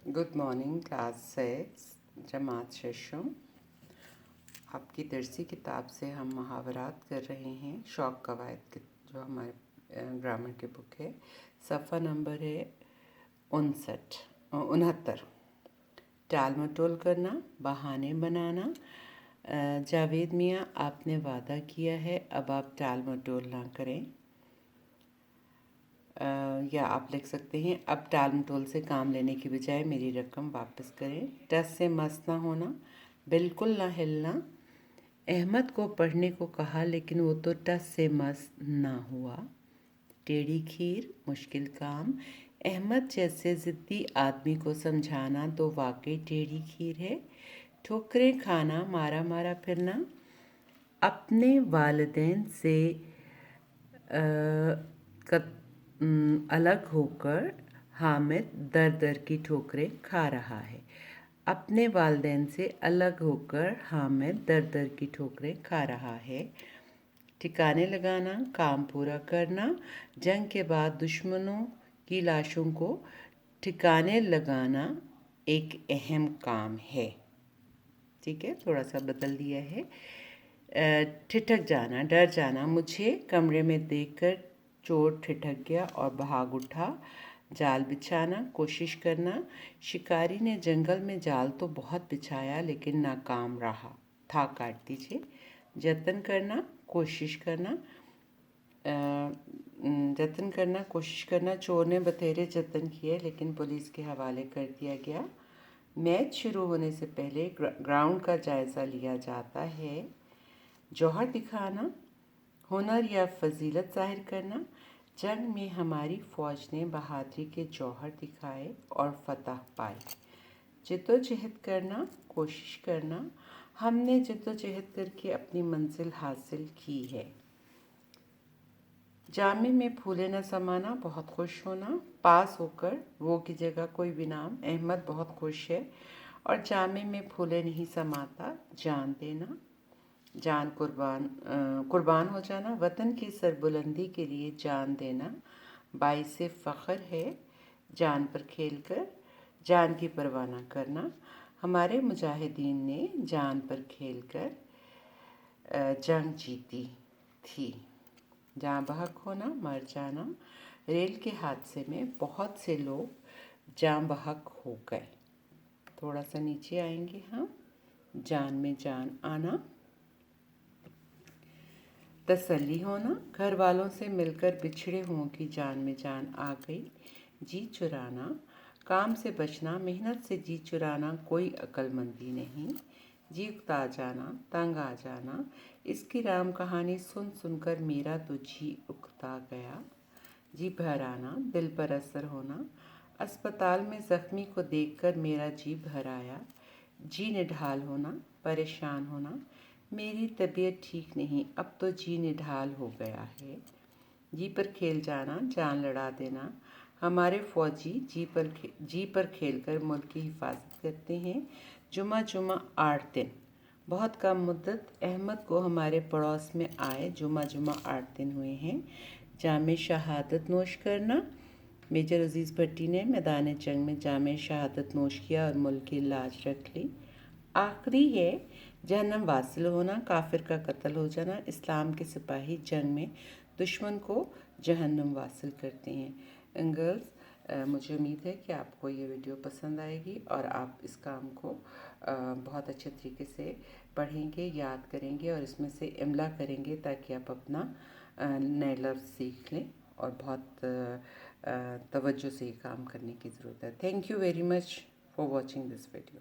Good morning class 6 जमात शशम। आपकी दरसी किताब से हम मुहावरात कर रहे हैं। शौक कवायद की जो हमारे ग्रामर की बुक है। सफ़ा नंबर है 69। टाल मटोल करना, बहाने बनाना। जावेद मियाँ, आपने वादा किया है, अब आप टाल मटोल ना करें। या आप लिख सकते हैं, अब टाल मटोल से काम लेने की बजाय मेरी रकम वापस करें। टस से मस ना होना, बिल्कुल ना हिलना। अहमद को पढ़ने को कहा लेकिन वो तो टस से मस ना हुआ। टेढ़ी खीर, मुश्किल काम। अहमद जैसे ज़िद्दी आदमी को समझाना तो वाकई टेढ़ी खीर है। ठोकरें खाना, मारा मारा फिरना। अपने वालिदैन से अलग होकर हामिद दर दर की ठोकरें खा रहा है। अपने वालिदैन से अलग होकर हामिद दर दर की ठोकरें खा रहा है। ठिकाने लगाना, काम पूरा करना। जंग के बाद दुश्मनों की लाशों को ठिकाने लगाना एक अहम काम है। ठीक है, थोड़ा सा बदल दिया है। ठिठक जाना, डर जाना। मुझे कमरे में देखकर चोर ठिठक गया और भाग उठा। जाल बिछाना, कोशिश करना। शिकारी ने जंगल में जाल तो बहुत बिछाया लेकिन नाकाम रहा था। काट दीजिए। जतन करना, कोशिश करना। जतन करना, कोशिश करना। चोर ने बथेरे जतन किए लेकिन पुलिस के हवाले कर दिया गया। मैच शुरू होने से पहले ग्राउंड का जायज़ा लिया जाता है। जौहर दिखाना, हुनर या फजीलत जाहिर करना। जंग में हमारी फ़ौज ने बहादुरी के जौहर दिखाए और फतह पाई। जिद्दोजहद करना, कोशिश करना। हमने जिद्दोजहद करके अपनी मंजिल हासिल की है। जामे में फूले न समाना, बहुत खुश होना। पास होकर वो की जगह कोई भी नाम। अहमद बहुत खुश है और जामे में फूले नहीं समाता। जान देना, जान कुर्बान हो जाना। वतन की सरबुलंदी के लिए जान देना बाइसे फ़ख्र है। जान पर खेलकर जान की परवाह न करना। हमारे मुजाहिदीन ने जान पर खेलकर जंग जीती थी। जाँ बहक होना, मर जाना। रेल के हादसे में बहुत से लोग जाँ बहक हो गए। थोड़ा सा नीचे आएंगे हम। जान में जान आना। तसल्ली होना, घर वालों से मिलकर बिछड़े हुओं की जान में जान आ गई। जी चुराना, काम से बचना, मेहनत से जी चुराना कोई अक्लमंदी नहीं। जी उकता जाना, तंग आ जाना। इसकी राम कहानी सुन सुनकर मेरा तो जी उकता गया। जी भर आना, दिल पर असर होना। अस्पताल में ज़ख्मी को देखकर मेरा जी भर आया। जी निढाल होना, परेशान होना। मेरी तबीयत ठीक नहीं, अब तो जी निढाल हो गया है। जी पर खेल जाना, जान लड़ा देना। हमारे फ़ौजी जी पर खेलकर मुल्क की हिफाजत करते हैं। जुमा जुमा 8 दिन, बहुत कम मुद्दत। अहमद को हमारे पड़ोस में आए जुमा 8 दिन हुए हैं। जामे शहादत नोश करना। मेजर अजीज़ भट्टी ने मैदान जंग में जामे शहादत नोश किया और मुल्क की लाज रख ली। आखिरी है जहन्नम वासिल होना, काफिर का कत्ल हो जाना। इस्लाम के सिपाही जंग में दुश्मन को जहन्नम वासिल करते हैं। गर्ल्स, मुझे उम्मीद है कि आपको ये वीडियो पसंद आएगी और आप इस काम को बहुत अच्छे तरीके से पढ़ेंगे, याद करेंगे और इसमें से इमला करेंगे ताकि आप अपना नए लफ्ज़ सीख लें और बहुत तवज्जो से ये काम करने की ज़रूरत है। Thank you very much for watching this video.